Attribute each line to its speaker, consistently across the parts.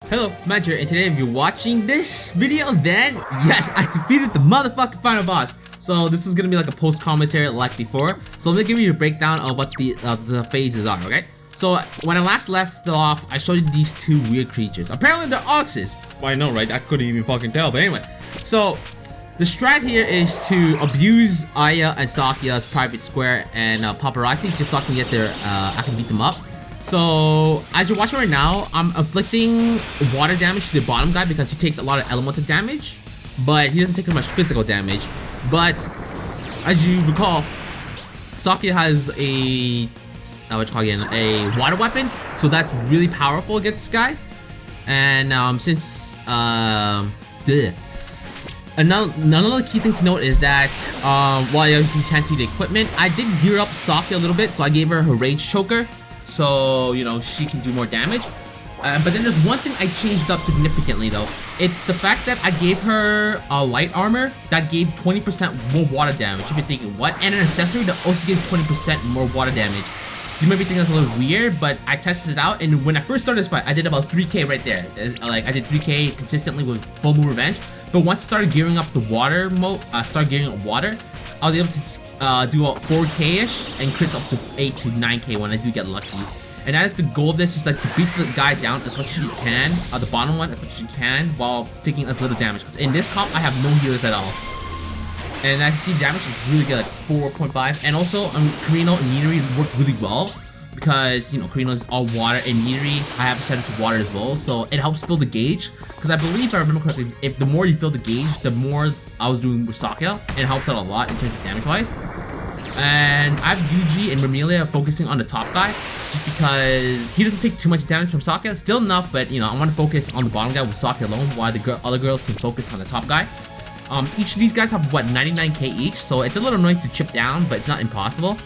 Speaker 1: Hello, Magiftw, and today if you're watching this video, then yes, I defeated the motherfucking final boss. So this is gonna be like a post commentary like before. So I'm gonna give you a breakdown of what the phases are, okay? So when I last left off, I showed you these two weird creatures. Apparently they're oxes. Well, I know, right? I couldn't even fucking tell, but anyway. So the strat here is to abuse Aya and Sakia's private square and paparazzi just so I can get their, I can beat them up. So as you're watching right now, I'm inflicting water damage to the bottom guy because he takes a lot of elemental damage, but he doesn't take much physical damage. But as you recall, Sakia has a a water weapon, so that's really powerful against this guy. And another key thing to note is that while you can't see the equipment, I did gear up Sakia a little bit, so I gave her rage choker. So, you know, she can do more damage. But then there's one thing I changed up significantly though. It's the fact that I gave her a light armor that gave 20% more water damage. You've been thinking, what? And an accessory that also gives 20% more water damage. You might be thinking that's a little weird, but I tested it out, and when I first started this fight, I did about 3k right there. Like, I did 3k consistently with Full Moon Revenge. But once I started gearing up the water mode, I was able to do about 4k-ish and crits up to 8 to 9k when I do get lucky. And that is the goal of this, just like to beat the guy down as much as you can, the bottom one as much as you can, while taking a little damage. Because in this comp, I have no healers at all. And as you see, damage is really good, like 4.5. And also, Carino and Nidori work really well because, you know, Carino is all water, and Nidori, I have set it to water as well, so it helps fill the gauge. Because I believe, if I remember correctly, if the more you fill the gauge, the more I was doing with Sakia. It helps out a lot in terms of damage-wise. And I have Yuji and Remilia focusing on the top guy, just because he doesn't take too much damage from Sakia. Still enough, but, you know, I want to focus on the bottom guy with Sakia alone, while the other girls can focus on the top guy. Each of these guys have, what, 99k each, so it's a little annoying to chip down, but it's not impossible.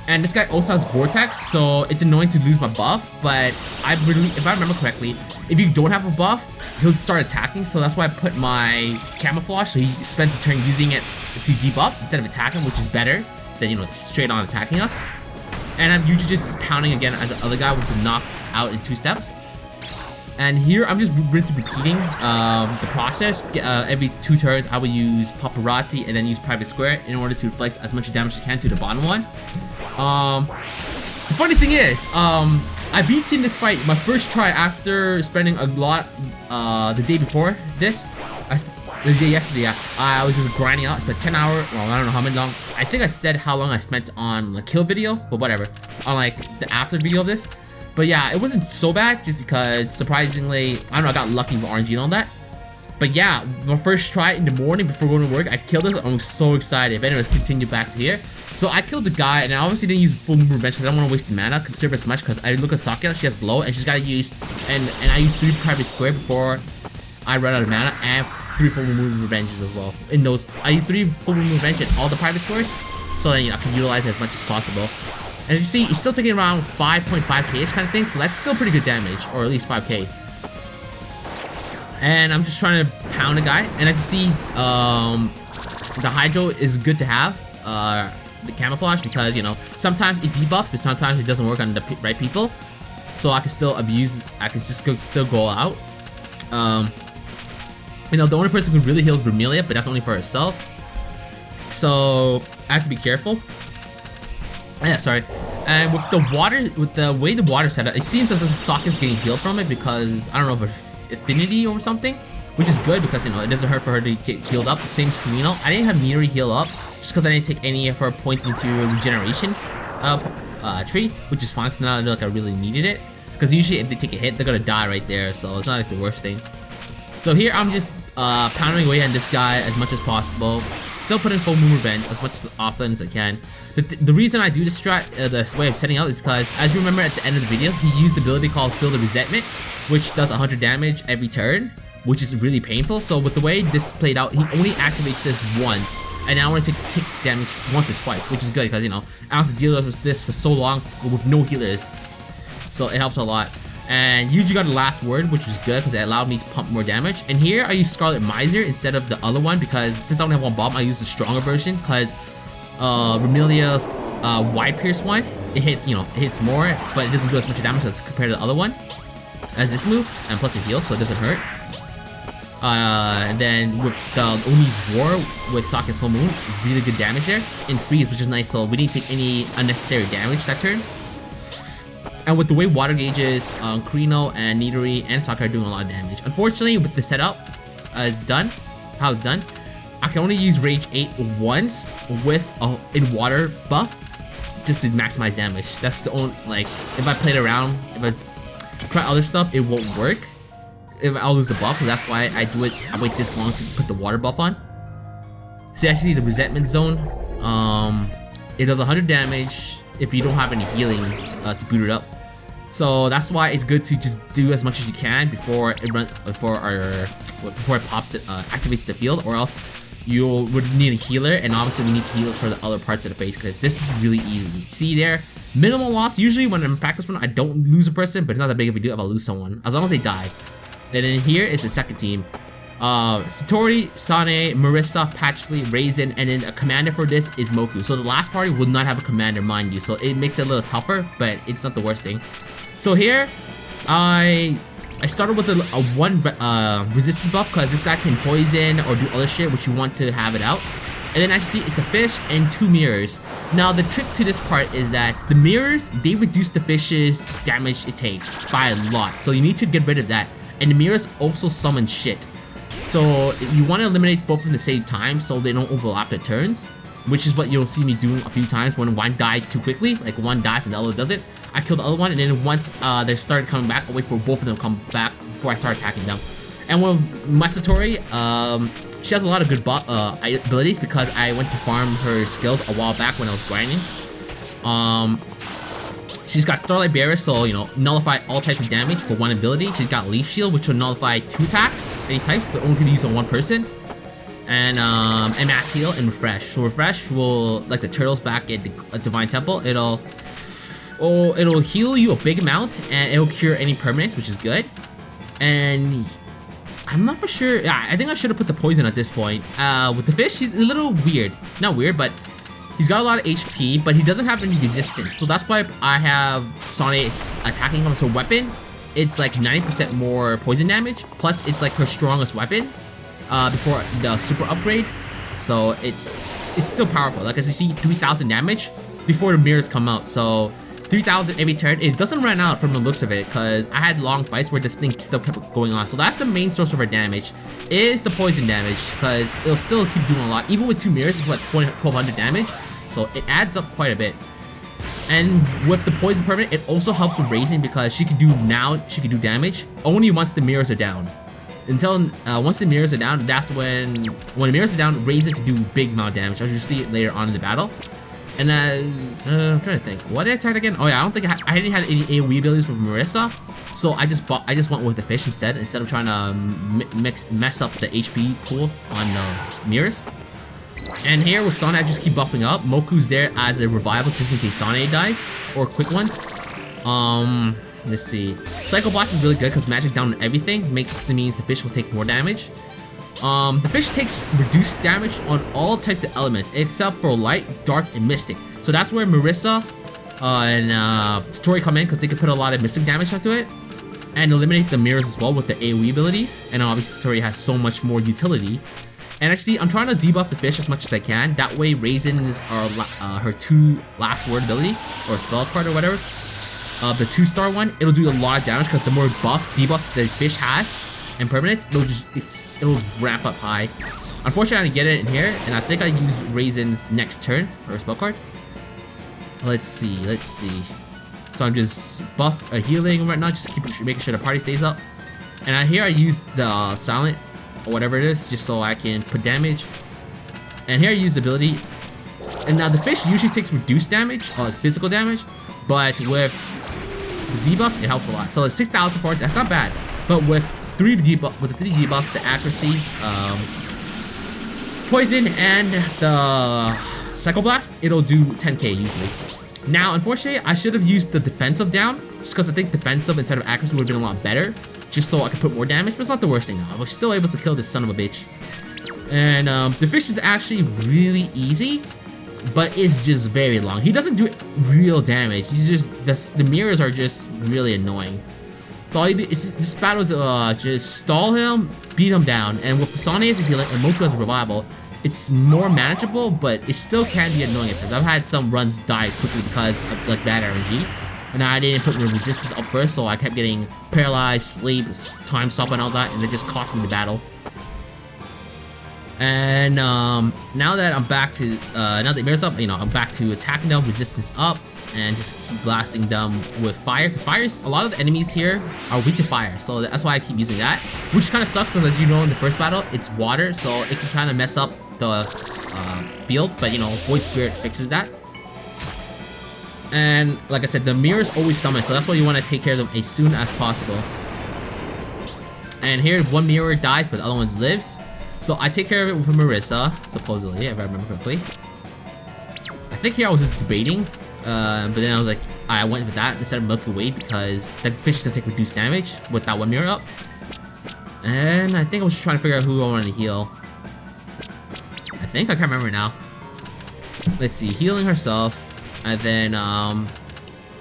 Speaker 1: And this guy also has Vortex, so it's annoying to lose my buff, but if I remember correctly, if you don't have a buff, he'll start attacking, so that's why I put my Camouflage, so he spends a turn using it to debuff instead of attacking, which is better than, you know, straight on attacking us. And I'm usually just pounding again as the other guy with the knock out in 2 steps. And here I'm just repeating the process. Every 2 turns I will use Paparazzi and then use Private Square in order to inflict as much damage as I can to the bottom one. The funny thing is, I beat in this fight my first try after spending a lot the day before this. The day yesterday, I was just grinding out. I spent 10 hours, well, I don't know how many long. I think I said how long I spent on the kill video, but whatever. On like the after video of this. But yeah, it wasn't so bad just because, surprisingly, I don't know, I got lucky with RNG and all that. But yeah, my first try in the morning before going to work, I killed it. I was so excited. But anyways, continue back to here. So I killed the guy, and I obviously didn't use Full Moon Revenge because I don't want to waste the mana, conserve as much, because I look at Sakia, she has low, and she's got to use, and I use 3 Private Square before I run out of mana, and 3 Full Moon Revenges as well. In those, I use 3 Full Moon Revenge in all the Private Squares, so then, you know, I can utilize it as much as possible. As you see, he's still taking around 5.5k-ish kind of thing, so that's still pretty good damage, or at least 5k. And I'm just trying to pound the guy, and as you see, the Hydro is good to have, the Camouflage, because, you know, sometimes it debuffs, but sometimes it doesn't work on the right people. So I can still abuse, I can just still go out. You know, the only person who really heals is Remilia, but that's only for herself. So I have to be careful. Yeah, sorry. And with the water, with the way the water set up, it seems as if Sakia's getting healed from it because, I don't know, of affinity or something, which is good because, you know, it doesn't hurt for her to get healed up. Same as Camino. I didn't have Niri heal up just because I didn't take any of her points into regeneration tree, which is fine because now I look like I really needed it. Because usually if they take a hit, they're gonna die right there, so it's not like the worst thing. So here I'm just pounding away on this guy as much as possible. Still putting Full Moon Revenge as much as often as I can. The reason I do this strat, this way of setting out, is because, as you remember at the end of the video, he used the ability called Feel the Resentment, which does 100 damage every turn, which is really painful. So with the way this played out, he only activates this once, and now I want to take damage once or twice, which is good because, you know, I don't have to deal with this for so long with no healers. So it helps a lot. And Yuji got the last word, which was good because it allowed me to pump more damage. And here I use Scarlet Miser instead of the other one because since I only have 1 bomb, I use the stronger version because Remilia's Wide Pierce one, it hits, you know, it hits more, but it doesn't do as much damage as compared to the other one. as this move, and plus it heals, so it doesn't hurt. And then with the Oni's War with Sokken's Full Moon, really good damage there. And Freeze, which is nice, so we didn't take any unnecessary damage that turn. And with the way water gauges, Kurino and Nidori and Sakura are doing a lot of damage. Unfortunately, with the setup how it's done, I can only use Rage 8 once with a in water buff just to maximize damage. That's the only, like, if I played around, if I try other stuff, it won't work. If I'll lose the buff, so that's why I do it. I wait this long to put the water buff on. See, actually, the resentment zone, it does 100 damage if you don't have any healing to boot it up. So that's why it's good to just do as much as you can before it pops it, activates the field, or else you would need a healer, and obviously we need to heal for the other parts of the face because this is really easy. See there, minimal loss. Usually when I'm in practice run, I don't lose a person, but it's not that big of a deal if I lose someone, as long as they die. And then here is the second team. Satori, Sane, Marissa, Patchley, Raisin, and then a commander for this is Moku. So the last party will not have a commander, mind you, so it makes it a little tougher, but it's not the worst thing. So here, I started with a 1 resistance buff because this guy can poison or do other shit which you want to have it out. And then as you see, it's a fish and 2 mirrors. Now the trick to this part is that the mirrors, they reduce the fish's damage it takes by a lot. So you need to get rid of that. And the mirrors also summon shit. So you want to eliminate both at the same time so they don't overlap the turns, which is what you'll see me doing a few times when one dies too quickly. Like one dies and the other doesn't. I kill the other one, and then once they started coming back, I wait for both of them to come back before I start attacking them. And with Masatori, she has a lot of good abilities because I went to farm her skills a while back when I was grinding. She's got Starlight Barrier, so, you know, nullify all types of damage for 1 ability. She's got Leaf Shield, which will nullify 2 attacks, any types, but only can be used on 1 person. And Mass Heal and Refresh. So Refresh will, like the turtles back at the Divine Temple, it'll heal you a big amount, and it'll cure any permanents, which is good. And I'm not for sure. Yeah, I think I should have put the poison at this point. With the fish, he's a little weird. Not weird, but he's got a lot of HP, but he doesn't have any resistance. So that's why I have Sane attacking him as her weapon. It's like 90% more poison damage. Plus, it's like her strongest weapon before the super upgrade. So it's still powerful. Like as you see, 3,000 damage before the mirrors come out. So 3,000 every turn. It doesn't run out from the looks of it because I had long fights where this thing still kept going on. So that's the main source of her damage is the poison damage because it'll still keep doing a lot. Even with 2 mirrors, it's what 1,200 damage. So it adds up quite a bit. And with the poison permanent, it also helps with Raisin because she can do damage only once the mirrors are down. Until once the mirrors are down, that's when the mirrors are down, Raisin can do big amount of damage, as you see it later on in the battle. And I'm trying to think, what did I attack again? Oh yeah, I don't think I didn't have any AoE abilities with Marissa, so I just went with the fish instead of trying to mess up the HP pool on the mirrors. And here with Sane, I just keep buffing up. Moku's there as a revival just in case Sane dies or quick ones. Let's see. Psycho Blast is really good because magic down on everything means the fish will take more damage. The fish takes reduced damage on all types of elements except for light, dark, and mystic. So that's where Marissa and Satori come in because they can put a lot of mystic damage onto it and eliminate the mirrors as well with the AoE abilities. And obviously Satori has so much more utility. And actually, I'm trying to debuff the fish as much as I can. That way, Raisins are her 2 last word ability or spell card or whatever. The 2-star one, it'll do a lot of damage because the more debuffs the fish has and permanents, it'll ramp up high. Unfortunately, I didn't get it in here, and I think I use Raisin's next turn or spell card. Let's see. So I'm just healing right now, just making sure the party stays up. And here I use the silent or whatever it is, just so I can put damage. And here I use the ability. And now the fish usually takes reduced damage, physical damage, but with the debuffs, it helps a lot. So it's 6,000 points, that's not bad. But with the 3 debuffs, the accuracy, poison, and the Psycho Blast, it'll do 10k usually. Now, unfortunately, I should have used the defensive down, just because I think defensive instead of accuracy would have been a lot better, just so I could put more damage, but it's not the worst thing. I was still able to kill this son of a bitch. And the fish is actually really easy, but it's just very long. He doesn't do real damage. He's just, the mirrors are just really annoying So all you do is this battle is just stall him, beat him down, and with Sane as a healer and Moku as a revival, it's more manageable, but it still can be annoying at times. I've had some runs die quickly because of like bad RNG, and I didn't put the resistance up first, so I kept getting paralyzed, sleep, time stop, and all that, and it just cost me the battle. And now that I'm back to now that mirror's up, you know, I'm back to attacking them, resistance up, and just keep blasting them with fire. Because fire's a lot of the enemies here are weak to fire, so that's why I keep using that, which kind of sucks because as you know in the first battle, it's water, so it can kind of mess up the field. But you know, Void Spirit fixes that. And like I said, the mirrors always summon, so that's why you want to take care of them as soon as possible. And here, one mirror dies, but the other one lives. So I take care of it with Marissa, supposedly, if I remember correctly. I think here I was just debating, but then I was like, I went with that instead of Milky Way because that fish is gonna take reduced damage with that one mirror up. And I think I was just trying to figure out who I wanted to heal. I think I can't remember now. Let's see, healing herself, and then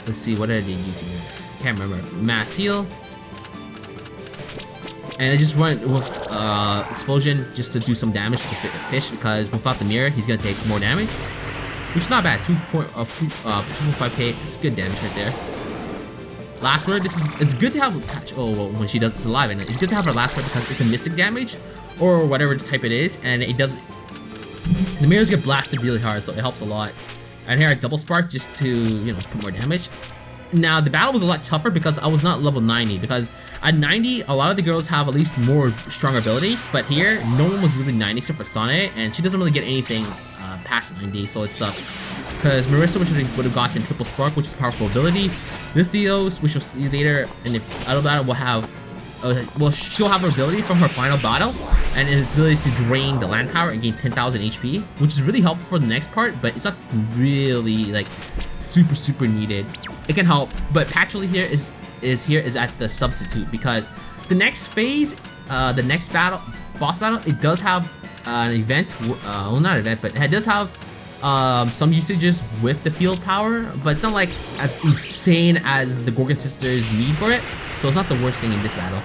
Speaker 1: let's see, what did I use here? Can't remember. Mass heal. And I just went with explosion just to do some damage to the fish because without the mirror, he's gonna take more damage, which is not bad. 2.5k, it's good damage right there. Last word. It's good to have patch. Oh, well, when she does this alive, and it's good to have her last word because it's a mystic damage or whatever type it is, and it does. The mirrors get blasted really hard, so it helps a lot. And here I double spark just to, you know, put more damage. Now the battle was a lot tougher because I was not level 90, because at 90 a lot of the girls have at least more strong abilities, but here no one was really 90 except for Sane, and she doesn't really get anything past 90, so it sucks. Because Marissa would have gotten triple spark, which is a powerful ability. Lithios, which you'll see later in the other battle, will have well, she'll have her ability from her final battle, and its ability to drain the land power and gain 10,000 HP, which is really helpful for the next part, but it's not really like super needed. It can help, but Patchouli here is at the substitute, because the next phase, the next boss battle, it does have an event, well, not an event, but it does have some usages with the field power, but it's not like as insane as the Gorgon Sisters need for it, so it's not the worst thing in this battle.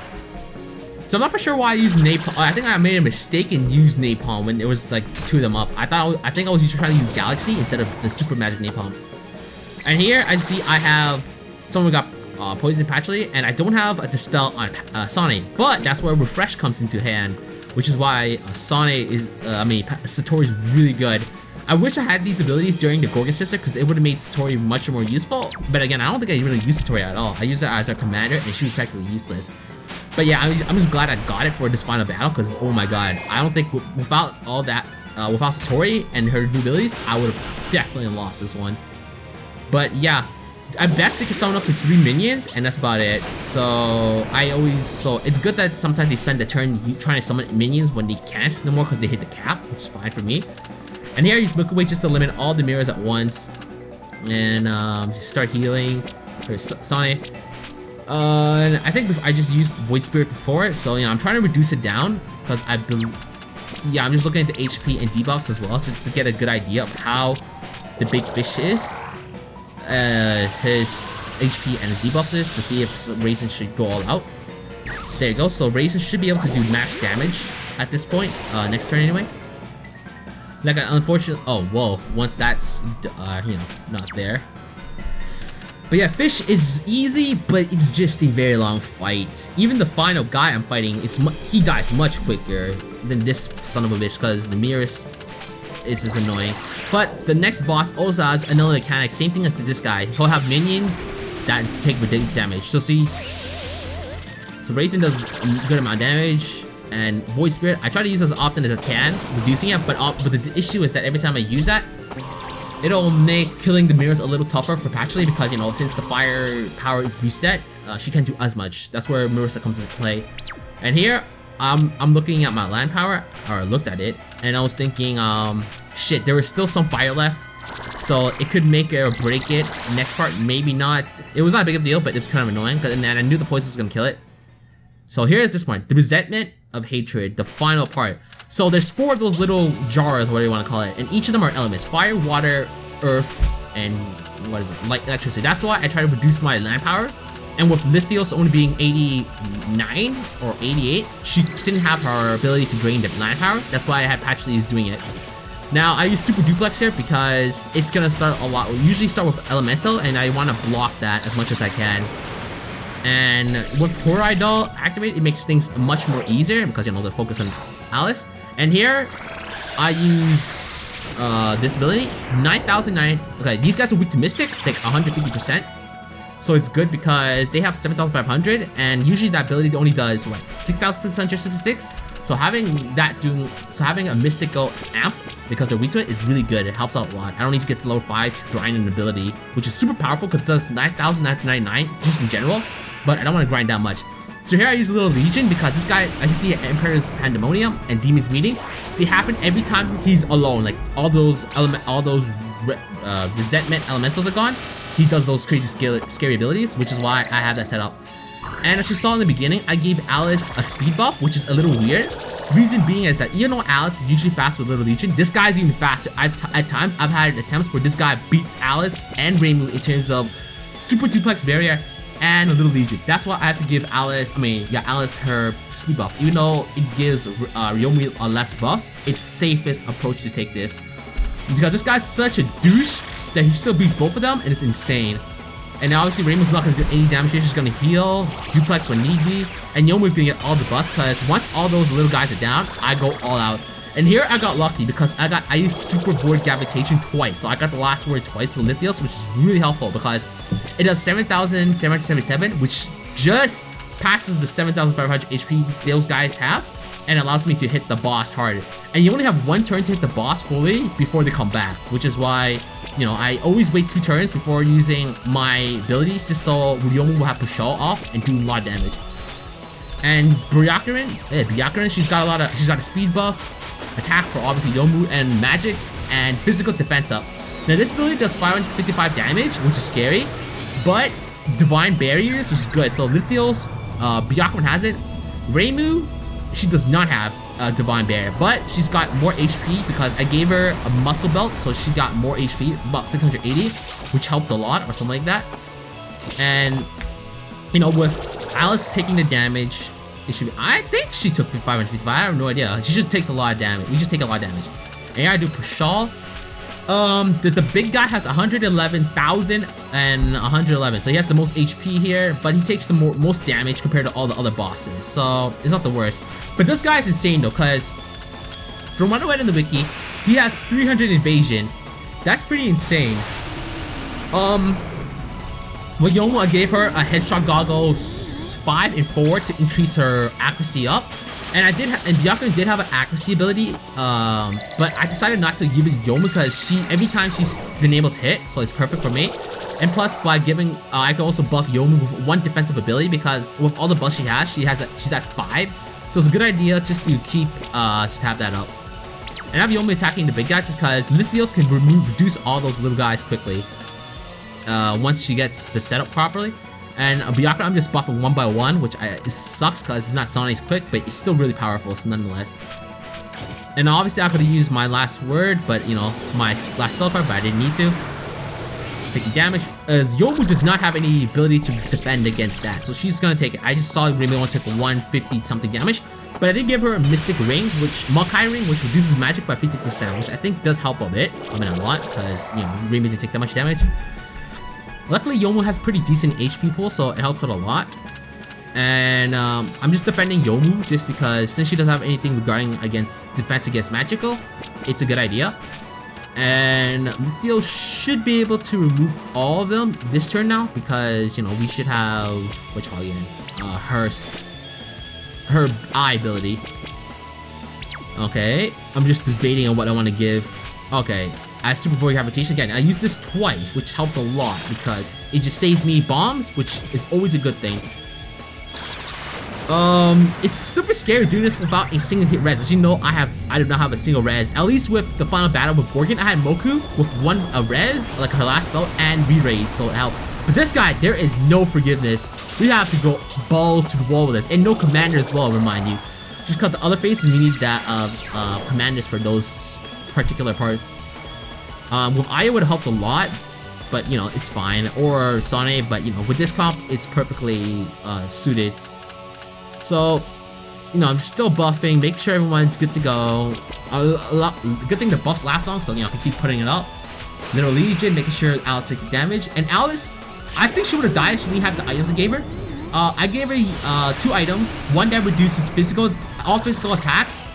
Speaker 1: So I'm not for sure why I used Napalm. I think I made a mistake and used Napalm when there was like two of them up. I think I was trying to use Galaxy instead of the Super Magic Napalm. And here I see I have someone got Poison Patchouli, and I don't have a Dispel on Sane, but that's where Refresh comes into hand, which is why Sane is, Satori is really good. I wish I had these abilities during the Gorgon Sister because it would have made Satori much more useful. But again, I don't think I really used Satori at all. I used her as our commander, and she was practically useless. But yeah, I'm just glad I got it for this final battle because, oh my god, I don't think without all that, without Satori and her new abilities, I would have definitely lost this one. But yeah, at best they can summon up to 3 minions, and that's about it. So it's good that sometimes they spend the turn trying to summon minions when they can't no more because they hit the cap, which is fine for me. And here I use Milky Way just to limit all the mirrors at once, and just start healing for Sane. And I think I just used Void Spirit before it, so you know I'm trying to reduce it down because I'm just looking at the HP and debuffs as well, just to get a good idea of how the big fish is, his HP and the debuffs is, to see if Raisin should go all out. There you go. So Raisin should be able to do max damage at this point, next turn anyway. Like an unfortunate, oh whoa, once that's you know, not there. But yeah, fish is easy, but it's just a very long fight. Even the final guy I'm fighting, he dies much quicker than this son of a bitch because the mirrors is just annoying. But the next boss also has another mechanic, same thing as this guy. He'll have minions that take ridiculous damage. So see, so Raisin does a good amount of damage. And Void Spirit, I try to use as often as I can, reducing it, but the issue is that every time I use that, it'll make killing the mirrors a little tougher for Patchouli because, you know, since the fire power is reset, she can't do as much. That's where Marissa comes into play. And here, I'm looking at my land power, or looked at it, and I was thinking, shit, there was still some fire left, so it could make it or break it. Next part, maybe not. It was not a big of a deal, but it was kind of annoying, and then I knew the poison was gonna kill it. So here's this one, the resentment of hatred, the final part. So there's 4 of those little jars, whatever you want to call it, and each of them are elements: fire, water, earth, and what is it? Light, electricity. That's why I try to reduce my land power And with Lithios only being 89 or 88, she didn't have her ability to drain the land power. That's why I had Patchley is doing it. Now I use Super Duplex here because it's gonna start a lot. We usually start with Elemental, and I want to block that as much as I can. And with Horidol activated, it makes things much more easier because, you know, the focus on Alice. And here, I use this ability, 9,009. Okay, these guys are weak to Mystic, take 150%. So it's good because they have 7,500, and usually that ability only does what, 6,666. So having a mystical amp because they're weak to it is really good. It helps out a lot. I don't need to get to level 5 to grind an ability, which is super powerful because it does 9,999 just in general. But I don't want to grind that much. So here I use a little Legion because this guy, as you see, Emperor's Pandemonium and Demon's Meeting, they happen every time he's alone. Like all those resentment elementals are gone. He does those crazy scary abilities, which is why I have that set up. And as you saw in the beginning, I gave Alice a speed buff, which is a little weird. Reason being is that even though Alice is usually fast with Little Legion, this guy's even faster. At times, I've had attempts where this guy beats Alice and Reimu in terms of Super Duplex Barrier and a Little Legion. That's why I have to give Alice her speed buff. Even though it gives Ryomu a less buffs, it's safest approach to take this. Because this guy's such a douche that he still beats both of them, and it's insane. And obviously Reimu's not going to do any damage here. She's going to heal, duplex when need be, and Yomu's going to get all the buffs because once all those little guys are down, I go all out. And here I got lucky because I used Super Void Gravitation twice. So I got the last word twice with Lithios, which is really helpful because it does 7,777, which just passes the 7,500 HP those guys have, and allows me to hit the boss hard. And you only have one turn to hit the boss fully before they come back, which is why, you know, I always wait 2 turns before using my abilities just so Ryomu will have Pushal off and do a lot of damage. And Byakuren, she's got a speed buff, attack for obviously Yomu, and magic, and physical defense up. Now this ability does 555 damage, which is scary, but Divine Barriers is good. So Lithios, Byakuren has it. Reimu, she does not have a Divine Barrier, but she's got more HP because I gave her a muscle belt, so she got more HP, about 680, which helped a lot, or something like that. And, you know, with Alice taking the damage, it should be, I think she took 555, I have no idea. She just takes a lot of damage. We just take a lot of damage. And I do Pushal. The big guy has 111,000 and 111, so he has the most HP here, but he takes the most damage compared to all the other bosses, so it's not the worst. But this guy is insane though, because from what I read in the wiki, he has 300 evasion. That's pretty insane. With Yomu, I gave her a headshot goggles 5 and 4 to increase her accuracy up. And Byakuren did have an accuracy ability, but I decided not to give it to Yomu because every time she's been able to hit, so it's perfect for me. And plus, by giving, I can also buff Yomu with 1 defensive ability because with all the buffs she's at 5, so it's a good idea just to keep, just have that up. And I have Yomu attacking the big guy just because Lithios can reduce all those little guys quickly, once she gets the setup properly. And Byakuren, I'm just buffing 1 by 1, which it sucks because it's not Sonic's quick, but it's still really powerful, so nonetheless. And obviously I could have used my last word, but you know, my last spell card, but I didn't need to. Taking damage, as Yomu does not have any ability to defend against that, so she's gonna take it. I just saw Reimu only take 150 something damage, but I did give her a Mystic Ring, Makai Ring, which reduces magic by 50%, which I think does help a bit. I mean a lot, because you know, Reimu didn't take that much damage. Luckily, Yomu has pretty decent HP pool, so it helps out a lot. And I'm just defending Yomu just because since she doesn't have anything regarding defense against magical, it's a good idea. And Lithio should be able to remove all of them this turn now because, you know, we should have, her eye ability. Okay, I'm just debating on what I want to give. Okay. I have Super Void Gravitation again. I used this twice, which helped a lot because it just saves me bombs, which is always a good thing. It's super scary doing this without a single hit res. As you know, I do not have a single res. At least with the final battle with Gorgon, I had Moku with a res, like her last spell, and re-raise, so it helped. But this guy, there is no forgiveness. We have to go balls to the wall with this, and no commander as well, remind you. Just because the other phases, we need that commanders for those particular parts. With Aya would have helped a lot, but you know, it's fine. Or Sane, but you know, with this comp, it's perfectly suited. So, you know, I'm still buffing, making sure everyone's good to go. Good thing the buffs last long, so you know, I can keep putting it up. Little Legion, making sure Alice takes damage. And Alice, I think she would have died if she didn't have the items I gave her. I gave her 2 items. One that reduces all physical attacks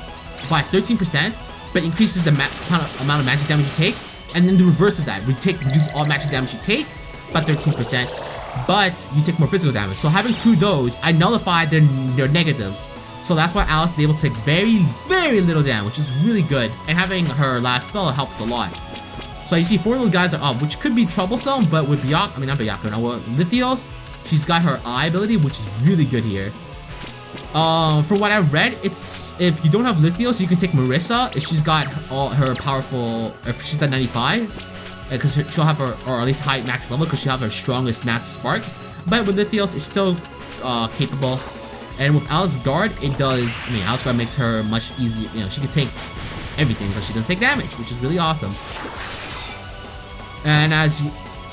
Speaker 1: by 13%, but increases the amount of magic damage you take. And then the reverse of that, reduce all magic damage you take by 13%, but you take more physical damage. So having 2 of those, I nullified their negatives. So that's why Alice is able to take very, very little damage, which is really good. And having her last spell helps a lot. So you see 4 little guys are up, which could be troublesome, but with not Byakuya, with Lithios, she's got her eye ability, which is really good here. From what I've read, it's if you don't have Lithios, you can take Marissa if she's got all her powerful, if she's at 95, because she'll have her, or at least high max level, because she'll have her strongest max spark. But with Lithios, it's still capable. And with Alice Guard, it does, Alice Guard makes her much easier, you know, she can take everything, because she doesn't take damage, which is really awesome. And as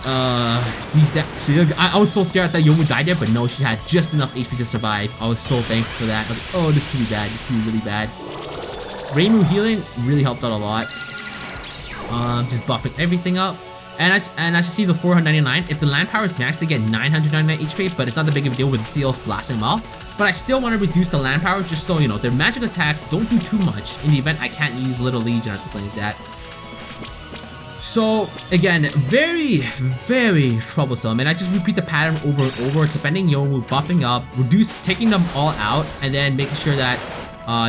Speaker 1: I was so scared that Yomu died there, but no, she had just enough HP to survive. I was so thankful for that. I was like, oh, this could be bad. This could be really bad. Reimu healing really helped out a lot. Just buffing everything up. And as you see, those 499. If the land power is maxed, they get 999 HP, but it's not that big of a deal with Theos blasting them off. But I still want to reduce the land power just so, you know, their magic attacks don't do too much in the event I can't use Little Legion or something like that. So again, very, very troublesome, and I just repeat the pattern over and over, defending Yomu, buffing up, taking them all out, and then making sure that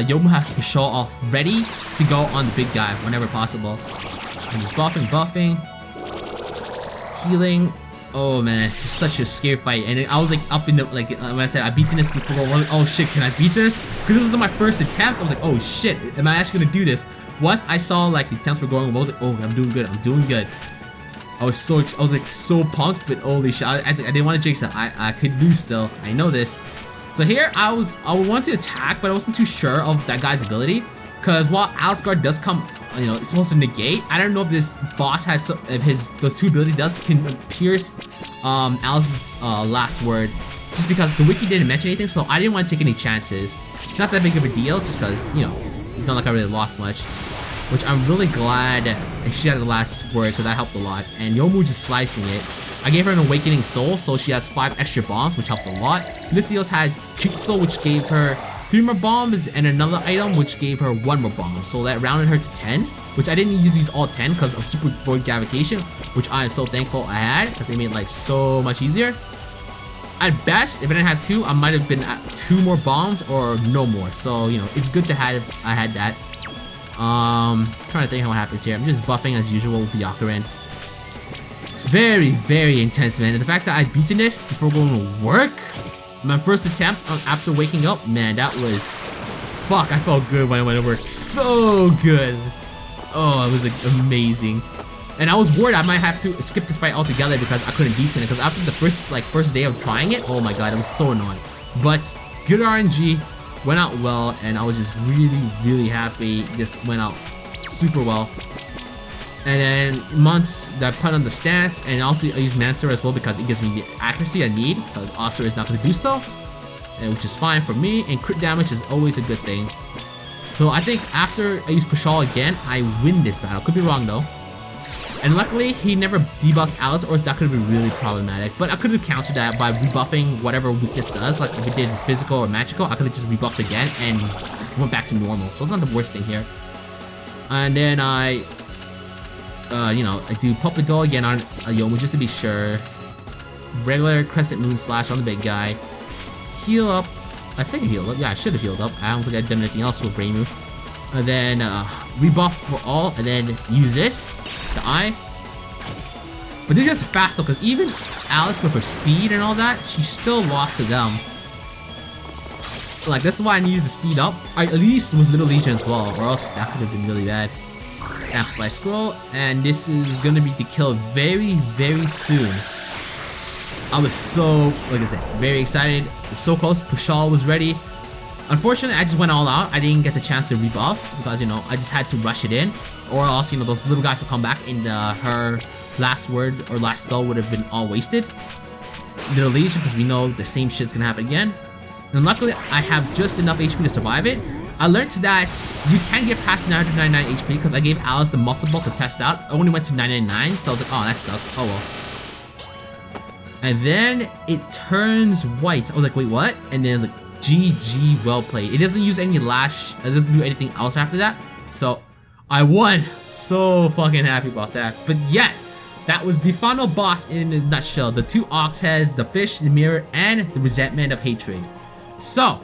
Speaker 1: Yomu has Pashol off ready to go on the big guy whenever possible. And just buffing, healing. Oh man, it's just such a scary fight, and I was like up in the, like when I said I beaten this before, I was like, oh shit, can I beat this? Because this was my first attempt. I was like, oh shit, am I actually gonna do this? Once I saw like the attempts were going, I was like, oh, I'm doing good. I was like so pumped, but holy shit, I didn't want to jinx that. I could lose still. I know this. So here I wanted to attack, but I wasn't too sure of that guy's ability, because while Alice Guard does come, you know, it's supposed to negate. I don't know if this boss had those 2 abilities can pierce Alice's last word, just because the wiki didn't mention anything, so I didn't want to take any chances. Not that big of a deal, just because, you know, it's not like I really lost much. Which I'm really glad she had the last word, because that helped a lot. And Yomu just slicing it. I gave her an Awakening Soul, so she has 5 extra bombs, which helped a lot. Lithios had Jutsu, which gave her 3 more bombs, and another item, which gave her 1 more bomb. So that rounded her to 10, which I didn't use these all 10 because of Super Void Gravitation, which I am so thankful I had, because they made life so much easier. At best, if I didn't have 2, I might have been at 2 more bombs or no more. So, you know, it's good to have if I had that. Trying to think what happens here. I'm just buffing as usual with Byakuya. It's very, very intense, man. And the fact that I'd beaten this before going to work, my first attempt after waking up, man, that was, fuck, I felt good when I went to work. So good. Oh, it was like amazing. And I was worried I might have to skip this fight altogether because I couldn't beat it. Because after the first day of trying it, oh my god, I was so annoying. But good RNG. Went out well, and I was just really, really happy. This went out super well. And then once that I put on the stance, and also I use Mancer as well because it gives me the accuracy I need, because Osir is not going to do so, and which is fine for me. And crit damage is always a good thing. So I think after I use Pashal again, I win this battle. Could be wrong though. And luckily, he never debuffs Alice, or that could have been really problematic. But I could have countered that by rebuffing whatever weakness does. Like if it did physical or magical, I could have just rebuffed again and went back to normal. So it's not the worst thing here. And then you know, I do Puppet Doll again on Yomu just to be sure. Regular Crescent Moon Slash on the big guy. Heal up. I think I healed up. Yeah, I should have healed up. I don't think I've done anything else with Reimu. And then rebuff for all, and then use this, the eye. But this is just fast though, because even Alice with her speed and all that, she still lost to them. Like, this is why I needed to speed up, at least with Little Legion as well, or else that could have been really bad. Amplify Scroll, and this is gonna be the kill very, very soon. I was so, like I said, very excited. So close. Pashal was ready. Unfortunately, I just went all out. I didn't get the chance to rebuff because, you know, I just had to rush it in. Or else, you know, those little guys would come back and her last word or last spell would have been all wasted. Little Legion, because we know the same shit's gonna happen again. And luckily, I have just enough HP to survive it. I learned that you can get past 999 HP because I gave Alice the muscle ball to test out. I only went to 999, so I was like, oh, that sucks. Oh well. And then it turns white. I was like, wait, what? And then it's like, GG, well played. It doesn't use any lash. It doesn't do anything else after that. So I won. So fucking happy about that. But yes, that was the final boss in a nutshell. The 2 ox heads, the fish, the mirror, and the resentment of hatred. So,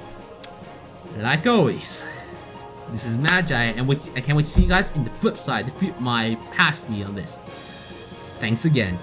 Speaker 1: like always, this is Magi, and I can't wait to see you guys in the flip side, defeat my past me on this. Thanks again.